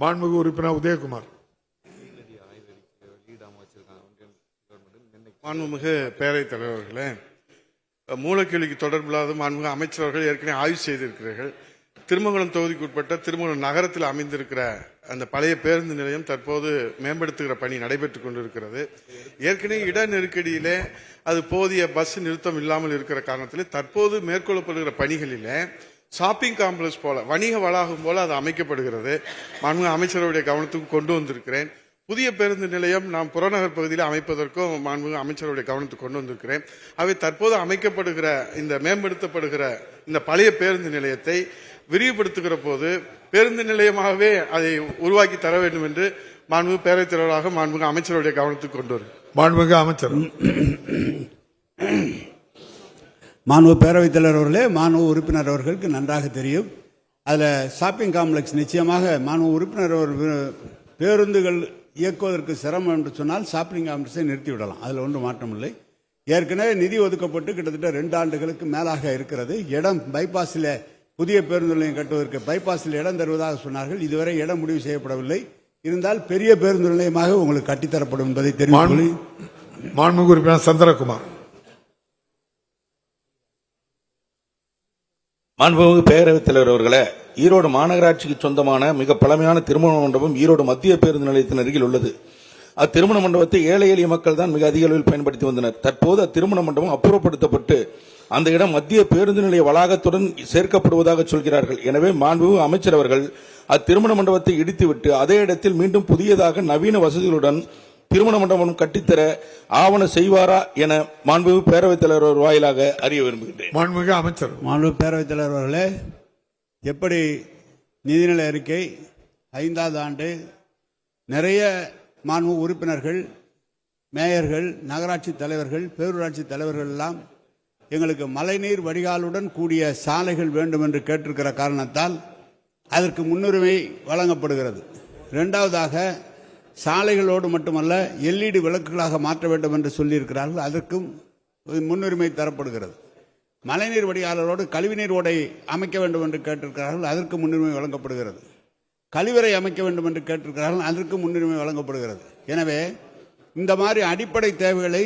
மாண்புமிகு உறுப்பினர் உதயகுமார். மாண்புமிகு பேரவைத் தலைவர்களே, மூலக்கேள்விக்கு தொடர்பில்லாத மாண்புமிகு அமைச்சர்கள் ஏற்கனவே ஆய்வு செய்திருக்கிறீர்கள். திருமங்கலம் தொகுதிக்கு உட்பட்ட திருமங்கலம் நகரத்தில் அமைந்திருக்கிற அந்த பழைய பேருந்து நிலையம் தற்போது மேம்படுத்துகிற பணி நடைபெற்றுக் கொண்டிருக்கிறது. ஏற்கனவே இட நெருக்கடியிலே அது போதிய பஸ் நிறுத்தம் இல்லாமல் இருக்கிற காரணத்தில் தற்போது மேற்கொள்ளப்படுகிற பணிகளிலே ஷாப்பிங் காம்ப்ளெக்ஸ் போல வணிக வளாகம் போல அது அமைக்கப்படுகிறது. மாண்புமிகு அமைச்சருடைய கவனத்துக்கு கொண்டு வந்திருக்கிறேன். புதிய பேருந்து நிலையம் நாம் புறநகர் பகுதியில் அமைப்பதற்கும் மாண்புமிகு அமைச்சருடைய கவனத்துக்கு கொண்டு வந்திருக்கிறேன். அவை தற்போது அமைக்கப்படுகிற இந்த மேம்படுத்தப்படுகிற இந்த பழைய பேருந்து நிலையத்தை விரிவுபடுத்துகிற போது பேருந்து நிலையமாகவே அதை உருவாக்கி தர வேண்டும் என்று மாண்புமிகு பேரவைத் தலைவராக மாண்புமிகு அமைச்சருடைய கவனத்துக்கு கொண்டு வரும். மாண்புமிகு அமைச்சர். மாண்புமிகு பேரவைத் தலைவர் அவர்களே, மாண்புமிகு உறுப்பினர் அவர்களுக்கு நன்றாக தெரியும். அதில் ஷாப்பிங் காம்ப்ளெக்ஸ் நிச்சயமாக மாண்புமிகு உறுப்பினர் பேருந்துகள் இயக்குவதற்கு சிரமம் என்று சொன்னால் ஷாப்பிங் காம்ப்ளெக்ஸை நிறுத்திவிடலாம். அதில் ஒன்றும் மாற்றமில்லை. ஏற்கனவே நிதி ஒதுக்கப்பட்டு கிட்டத்தட்ட 2 ஆண்டுகளுக்கு மேலாக இருக்கிறது. இடம் பைபாஸில் புதிய பேருந்து நிலையம் கட்டுவதற்கு பைபாஸில் இடம் தருவதாக சொன்னார்கள். இதுவரை இடம் முடிவு செய்யப்படவில்லை. இருந்தால் பெரிய பேருந்து நிலையமாக உங்களுக்கு கட்டித்தரப்படும் என்பதை தெரிவித்து மாண்புமிகு உறுப்பினர் சந்திரகுமார். மாண்புமிகு பேரவைத் தலைவர் அவர்களே, ஈரோடு மாநகராட்சிக்கு சொந்தமான மிக பழமையான திருமண மண்டபம் ஈரோடு மத்திய பேருந்து நிலையத்தின் அருகில் உள்ளது. அத்திருமண மண்டபத்தை ஏழை எளிய மக்கள் தான் மிக அதிக அளவில் பயன்படுத்தி வந்தனர். தற்போது அத்திருமண மண்டபம் அப்புறப்படுத்தப்பட்டு அந்த இடம் மத்திய பேருந்து நிலைய வளாகத்துடன் சேர்க்கப்படுவதாக சொல்கிறார்கள். எனவே மாண்புமிகு அமைச்சர் அவர்கள் அத்திருமண மண்டபத்தை இடித்துவிட்டு அதே இடத்தில் மீண்டும் புதியதாக நவீன வசதிகளுடன் திருமண மண்டபம் கட்டித்தர ஆவண செய்வாரா என மாண்புமிகு பேரவைத் தலைவர் வாயிலாக அறிய விரும்புகின்றேன். மாண்புமிகு அமைச்சர். மாண்புமிகு பேரவைத் தலைவர் அவர்களே, எப்படி நிதிநிலை அறிக்கை 5வது ஆண்டு நிறைய மாண்புமிகு உறுப்பினர்கள், மேயர்கள், நகராட்சி தலைவர்கள், பேரூராட்சி தலைவர்கள் எல்லாம் எங்களுக்கு மழைநீர் வடிகாலுடன் கூடிய சாலைகள் வேண்டும் என்று கேட்டிருக்கிற காரணத்தால் அதற்கு முன்னுரிமை வழங்கப்படுகிறது. 2வதாக சாலைகளோடு மட்டுமல்ல LED விளக்குகளாக மாற்ற வேண்டும் என்று சொல்லியிருக்கிறார்கள். அதற்கும் முன்னுரிமை தரப்படுகிறது. மழைநீர் வடிகாலோடு கழிவுநீர் ஓடை அமைக்க வேண்டும் என்று கேட்டிருக்கிறார்கள். அதற்கு முன்னுரிமை வழங்கப்படுகிறது. கழிவறை அமைக்க வேண்டும் என்று கேட்டிருக்கிறார்கள். அதற்கு முன்னுரிமை வழங்கப்படுகிறது. எனவே இந்த மாதிரி அடிப்படை தேவைகளை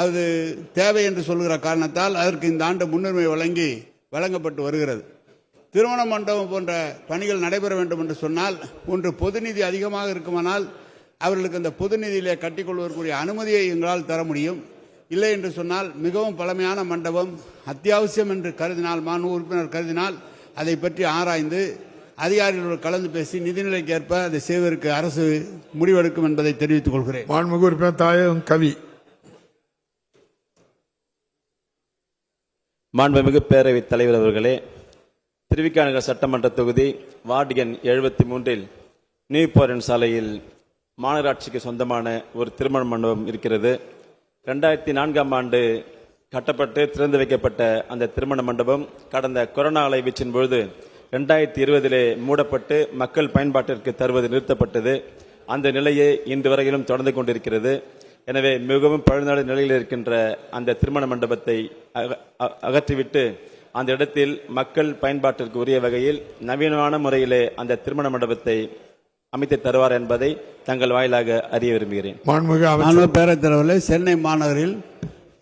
அது தேவை என்று சொல்கிற காரணத்தால் அதற்கு இந்த ஆண்டு முன்னுரிமை வழங்கப்பட்டு வருகிறது. திருமண மண்டபம் போன்ற பணிகள் நடைபெற வேண்டும் என்று சொன்னால் ஒன்று பொது நிதி அதிகமாக இருக்குமானால் அவர்களுக்கு அந்த பொது நிதியிலே கட்டிக்கொள்வதற்குரிய அனுமதியை எங்களால் தர முடியும். இல்லை என்று சொன்னால் மிகவும் பழமையான மண்டபம் அத்தியாவசியம் என்று கருதினால், மாண்புமிகு உறுப்பினர் கருதினால் அதை பற்றி ஆராய்ந்து அதிகாரிகளோடு கலந்து பேசி நிதிநிலைக்கு ஏற்ப அதை செய்வதற்கு அரசு முடிவெடுக்கும் என்பதை தெரிவித்துக் கொள்கிறேன். மாண்புமிகு உறுப்பினர் தாயகம் கவி. மாண்புமிகு பேரவைத் தலைவர் அவர்களே, திருவிக சட்டமன்ற தொகுதி வார்டு எண் 73 நியூ போரன் சாலையில் மாநகராட்சிக்கு சொந்தமான ஒரு திருமண மண்டபம் இருக்கிறது. 2004ஆம் ஆண்டு கட்டப்பட்டு திறந்து வைக்கப்பட்ட அந்த திருமண மண்டபம் கடந்த கொரோனா அலைவீச்சின் பொழுது 2020 மூடப்பட்டு மக்கள் பயன்பாட்டிற்கு தருவது நிறுத்தப்பட்டது. அந்த நிலையே இன்று வரையிலும் தொடர்ந்து கொண்டிருக்கிறது. எனவே மிகவும் பழுநாடு நிலையில் இருக்கின்ற அந்த திருமண மண்டபத்தை அகற்றிவிட்டு அந்த இடத்தில் மக்கள் பயன்பாட்டிற்கு உரிய வகையில் நவீனமான முறையிலே அந்த திருமண மண்டபத்தை அமைத்து தருவார் என்பதை தங்கள் வாயிலாக அறிய விரும்புகிறேன். மாண்புமிகு பேரவைத் தலைவர்களே, சென்னை மாநகரில்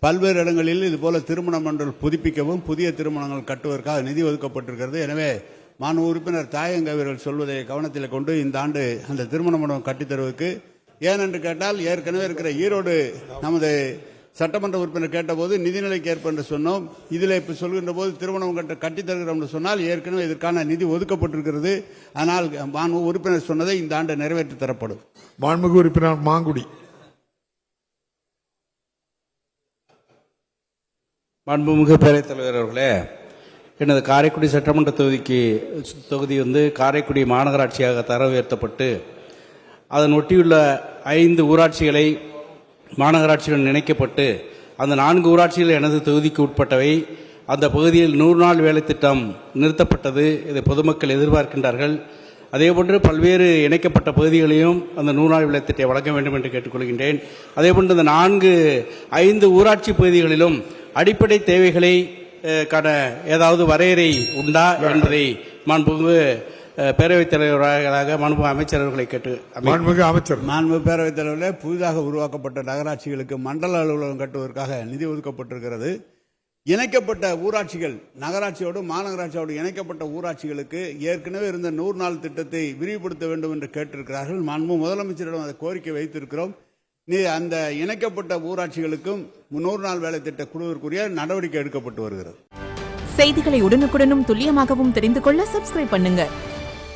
பல்வேறு இடங்களில் இதுபோல திருமண மண்டபம் புதுப்பிக்கவும் புதிய திருமணங்கள் கட்டுவதற்காக நிதி ஒதுக்கப்பட்டிருக்கிறது. எனவே மாண்புமிகு உறுப்பினர் தாயங்க அவர்கள் சொல்வதை கவனத்தில் கொண்டு இந்த ஆண்டு அந்த திருமண மண்டபம் கட்டித்தருவதற்கு, ஏனென்று கேட்டால் ஏற்கனவே இருக்கிற ஈரோடு நமது சட்டமன்ற உறுப்பினர் கேட்டபோது நிதிநிலைக்கு ஏற்ப என்று சொன்னோம். இதில் இப்ப சொல்கின்ற போது திருமணம் கட்டித்தருகிறோம் என்று சொன்னால் ஏற்கனவே இதற்கான நிதி ஒதுக்கப்பட்டிருக்கிறது. ஆனால் மாண்புமிகு உறுப்பினர் சொன்னதை இந்த ஆண்டு நிறைவேற்றி தரப்படும். மாண்புமிகு உறுப்பினர் மாங்குடி. மாண்புமிகு பேரவைத் தலைவர் அவர்களே, எனது காரைக்குடி சட்டமன்ற தொகுதி காரைக்குடி மாநகராட்சியாக தர உயர்த்தப்பட்டு அதன் ஒட்டியுள்ள 5 ஊராட்சிகளை மாநகராட்சியுடன் இணைக்கப்பட்டு அந்த 4 ஊராட்சிகள் எனது தொகுதிக்கு உட்பட்டவை. அந்த பகுதியில் 100 நாள் வேலை திட்டம் நிறுத்தப்பட்டது. இதை பொதுமக்கள் எதிர்பார்க்கின்றார்கள். அதேபோன்று பல்வேறு இணைக்கப்பட்ட பகுதிகளையும் அந்த 100 நாள் வேலை திட்டத்தை வழங்க வேண்டும் என்று கேட்டுக்கொள்கின்றேன். அதேபோன்று இந்த 5 ஊராட்சி பகுதிகளிலும் அடிப்படை தேவைகளை ஏதாவது வரையறை உண்டா என்பதை மாண்புமிகு பேரவைத் தலைவர்களாக மாண்புமிகு அமைச்சரவர்களை கேட்டு மாண்புமிகு அமைச்சர் மாண்பு பேரவைத் தலைவர்களே, புதிதாக உருவாக்கப்பட்ட நகராட்சிகளுக்கு மண்டல அலுவலகம் கட்டுவதற்காக நிதி ஒதுக்கப்பட்டிருக்கிறது. இணைக்கப்பட்ட ஊராட்சிகள், நகராட்சியோடு மாநகராட்சியோடு இணைக்கப்பட்ட ஊராட்சிகளுக்கு ஏற்கனவே இருந்த 100 நாள் திட்டத்தை விரிவுபடுத்த வேண்டும் என்று கேட்டிருக்கிறார்கள். மாண்பு முதலமைச்சரிடம் அதை கோரிக்கை வைத்திருக்கிறோம். அந்த இணைக்கப்பட்ட ஊராட்சிகளுக்கும் 100 நாள் வேலை திட்ட குழுவிற்குரிய நடவடிக்கை எடுக்கப்பட்டு வருகிறது. செய்திகளை உடனுக்குடனும் துல்லியமாகவும் தெரிந்து கொள்ள சப்ஸ்கிரைப் பண்ணுங்க.